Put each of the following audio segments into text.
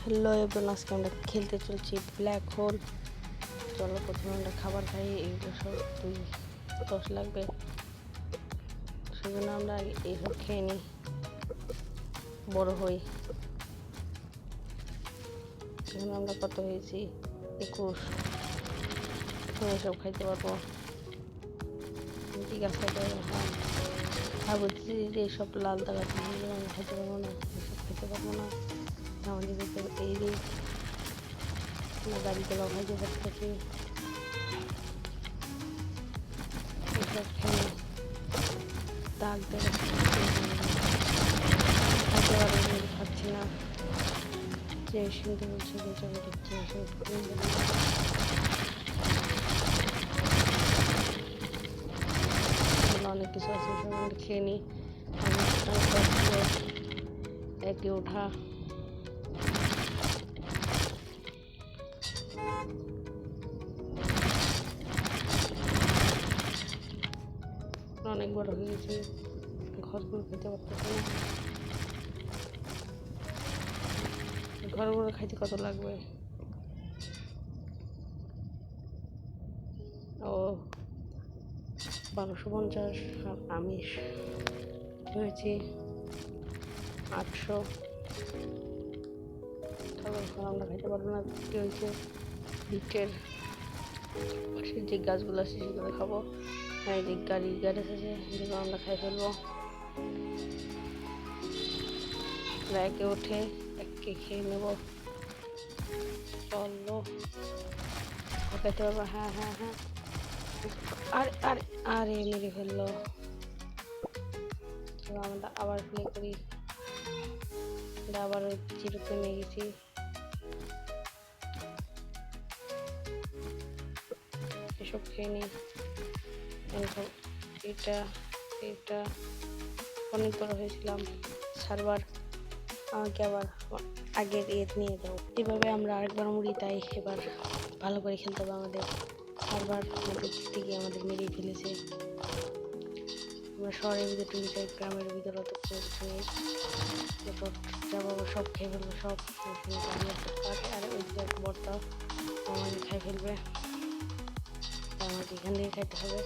Hello everyone, আজকে আমরা খেলতে চলছি ব্ল্যাক হোল। চলো প্রথমে আমরা খাবার খাই। এইগুলো সব 10 লাগবে, সেজন্য আমরা এইসব খেয়ে নিই, বড় হই। সেজন্য আমরা কত হয়েছি 21, এখন এসব খাইতে পারবো। ঠিক আছে, ভাবছি যে এইসব লাল টাকা আমরা খাইতে পারবো না, এসব খেতে পারবো না। আমাদের এই গাড়িতে খাইতে পারতেছি, এসব খেয়ে দাগ দেবে খাইতে পারবো, খাচ্ছি না। যে শুনতে বলছে বেচাকে দিচ্ছে, অনেক কিছু আছে, সব আমরা খেয়ে নিই। একে ওঠা অনেক বড় হয়ে গেছে, ঘরগুলো খেতে পারতেছে না। ঘরগুলো খাইতে কত লাগবে? ও 1250, আর আমিষ হয়েছে 800। তবে এখন আমরা খাইতে পারবো না। কি হয়েছে, বিটের পাশের যে গাছগুলো আছে সেগুলো খাবো। এই যে গ্যারেজ আছে, যেগুলো আমরা খাই ফেলবো। একে উঠে একে খেয়ে নেবো। চলো খাইতে পারবো। হ্যাঁ হ্যাঁ হ্যাঁ, আরে আরে আরে মেরে ফেললো। আমরা আবার প্লে করি, আবার ওই জিরোতে নিয়ে গেছি। এসব খেয়ে নিই। এটা এটা অনেক বড় হয়েছিলাম। সার্ভার আমাকে আবার আগের নিয়ে দাও। এভাবে আমরা আরেকবার মরি, তাই এবার ভালো করে খেলতে হবে। আমাদের সার্ভার থেকে আমাদের মেরেই ফেলেছে। আমরা শহরের ভিতরে টুলি চাই, গ্রামের ভিতরে অত কিছু নেই। এরপর যাবো, সব খেয়ে ফেলবো, সব আর ওই যে বর্তা আমাকে খাই ফেলবে। আমাকে এখান থেকে খাইতে হবে,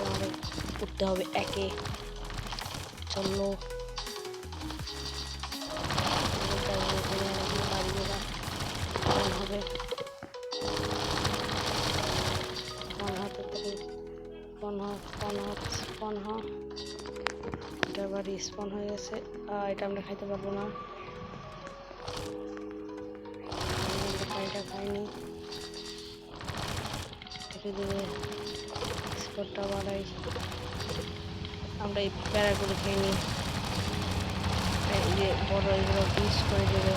আমাদের উঠতে হবে একে। চলো হবে এটা আবার রিস্পন হয়ে গেছে। এটা আমরা খাইতে পারবো না, এটা খাইনি। ধীরে ধীরে স্পটটা বাড়াই, আমরা এই প্যারাগুলো খেয়ে নিই। এই যে বড় এগুলো পিস করে দেবে,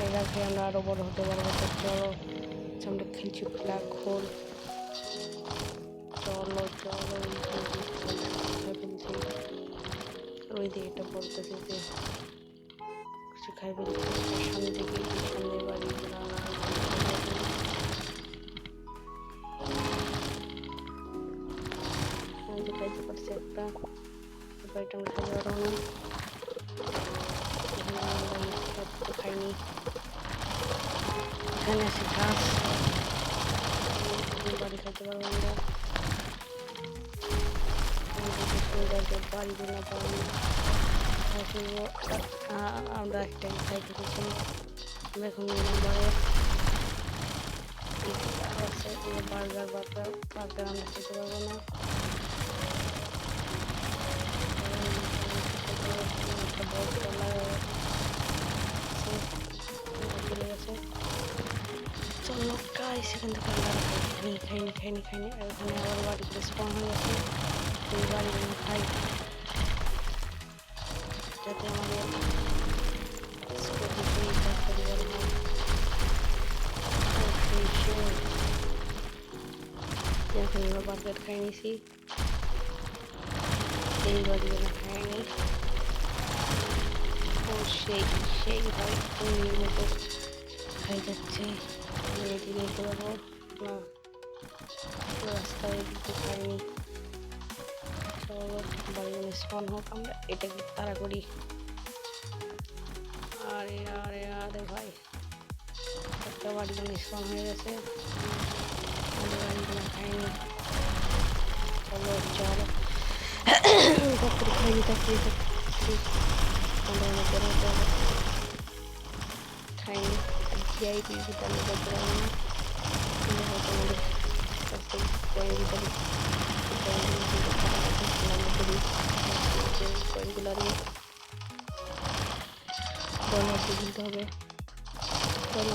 এরা খেয়ে আমরা আরো বড় হতে পারবো। তো চলো আমরা খেলছি ব্ল্যাক হোল। চলো চলো ওই দিকে এটা বলতেছে যে কিছু খাই ফেলছে সামনে থেকে, সামনে বাড়ি খাইতে পারছে একটা। বাড়িটা আমরা খাইতে পারবো না, খাইনি। এখানে আছে গাছ, বাড়ি খাইতে পারবো আমরা। বাড়ি না পারি, আমরা একটা খাই ফেলেছি। আমরা এখন নম্বরে আছে বার্গার আমরা খেতে পারবো না। চলো গাইস, সেখান থেকে খাইনি। আর ওখানে আবার বাড়িতে স্পন হয়ে গেছে, সেই বাড়িগুলো খাই যাতে আমাদের এখন আমরা বার্গার খাই নিছি, এই বাড়িগুলো খাইনি। ও সেই ভাই অন্যের মতো খাই যাচ্ছে। এদিকে নিতে পারবো না, রাস্তায় দিতে খাইনি। চলো বাড়িগুলো স্পন হোক, আমরা এটাকে তাড়া করি। আরে আরে আরে ভাই, একটা বাড়িগুলো স্পন হয়ে গেছে, বাড়িগুলো খাইনি। চলো চলো তাড়াতাড়ি খাইনি, তাড়াতাড়ি খাইনি। ভিআইপি ভিটামিন করতে পারবো না, কয়েনগুলো কিনতে হবে। চলো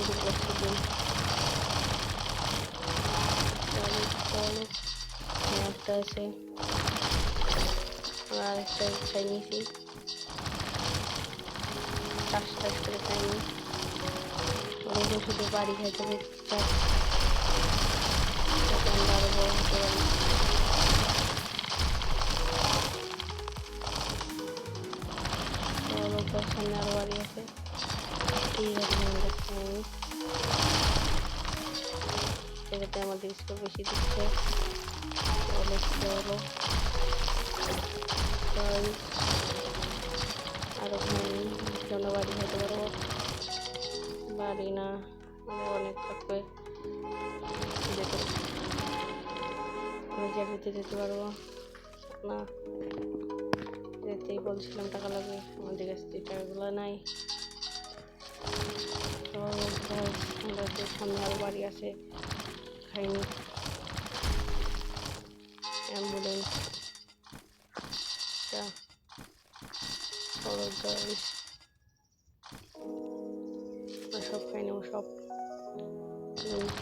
একটা আছে, আর একটা খাই নিয়েছি, টাস টাস করে খাইনি। ওদের শুধু বাড়ি খাইতে হবে, আমরা আরো বড় হতে পারি। সামনে আরো বাড়ি আছে, ঠিক আছে আমাদের খাইনি। সেটাতে আমাদের স্কোর বেশি দিচ্ছে। চলো চলো আরো খাইনি, জন্য বাড়ি হতে পারবো। বাড়ি না মানে অনেক থাকবে, যেতে যেতে পারবো না, যেতেই বলছিলাম টাকা লাগবে, আমাদের কাছে টাকাগুলো নাই। আমাদের সামনে আরো বাড়ি আছে, খাইনি। অ্যাম্বুলেন্স সব খাই নেবো, সব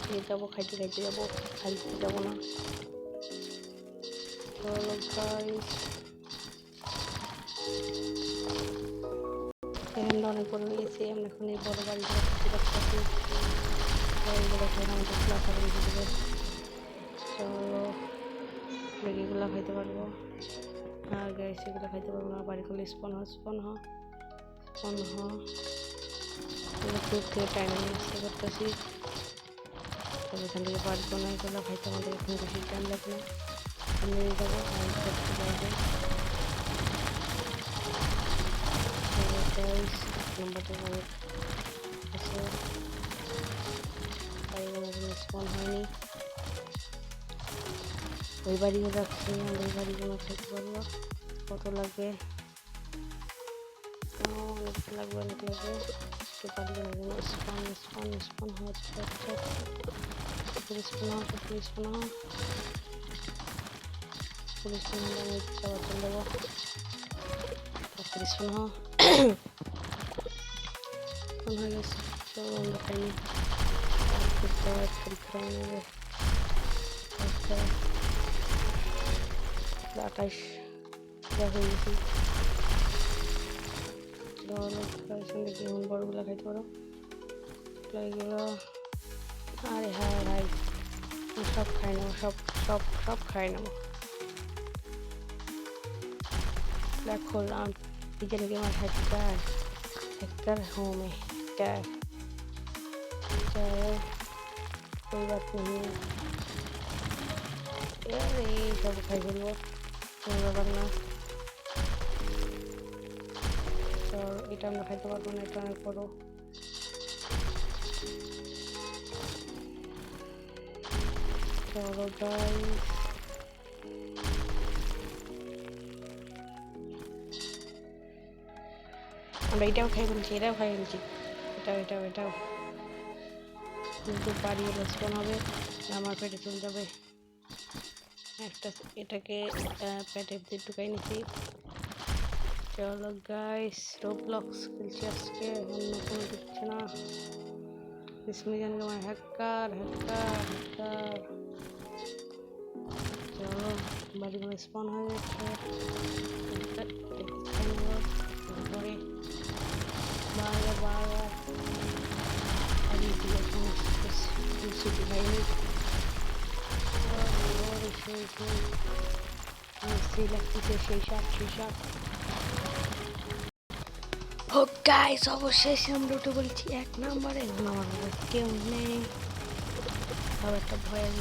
খেয়ে যাবো, খাইতে খাইতে যাবো, খাইতে যাবো না। চলো গাইস, সেখানটা অনেক বড় হয়েছে, আমরা এখন এই বড় বাড়িগুলো খাচ্ছি, বাড়িগুলো খেয়ে আমাদের প্লাস আরো বেশি দেবে। চলো ম্যাগিগুলো খাইতে পারবো, আর গাইস এগুলো খাইতে পারবো না। বাড়িগুলো স্পন হ দূর থেকে টাইম আসতে করতেছি, এখান থেকে পারবো না, এগুলো খাইতে আমাদের এখন বেশি টাইম লাগবে। নিয়ে যাবো করতে পারবো। নাম্বারটা অনেক আছে, স্পন হয়নি। ওই বাড়িও যাচ্ছি, ওই বাড়িগুলো খাইতে পারবো। কত লাগবে? অনেক লাগবে, অনেক লাগবে। একটু পারবে না, স্পন হচ্ছে, পুলিশ আমি যাওয়ার জন্য দেবো, পুলিশ হয়ে গেছে। চলো আমরা খাইনি, আঠাশ হয়ে গেছি। বড়গুলো খাইতে পারো এগুলো। আরে হ্যাঁ ভাই, সব খাই নেবো, সব খাই নেবো। দেখো किचन के बाद हैकर हूँ मैं, क्या चाहे कोई बात नहीं है यार, ये सब खाई ফেলবো ব্যাপার না। তো এটা আমরা খাইতে পারবো না, এটা অনেক বড়। চলো গাইস, আমরা এটাও খাই ফেলছি, এটাও খাই ফেলছি, এটাও কিন্তু বাড়িয়ে রেসপন হবে, আমার পেটে চলে যাবে। একটা এটাকে পেটে দিয়ে ঢুকাই নিচ্ছি। চলো গাইস, রোবলক্স খেলছি আজকে, অন্য কোনো দিচ্ছে না। इसमें जाने का हैकर। चलो बाड़ी में स्पॉन हो गए গাইস, অবশেষে আমরা উঠে বলছি 1 নম্বরে। আমার কেউ নেই, তাও একটা ভয়ের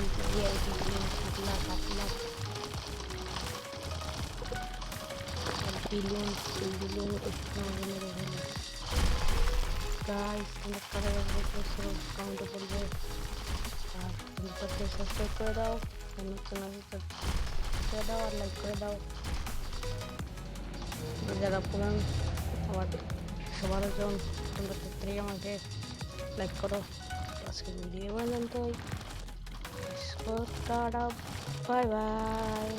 বিলিয়ন বিলিয়ন গাইস তোমরা কারা দেখতেছো কমেন্টে বলবে আর তোমরা সাবস্ক্রাইব করে দাও আমার চ্যানেল করে দাও আর লাইক করে দাও যারা পুরান আমার সবার জন্য তোমরা তাড়াতাড়ি আমাকে লাইক করো আজকের ভিডিও পর্যন্তই টাটা বাই বাই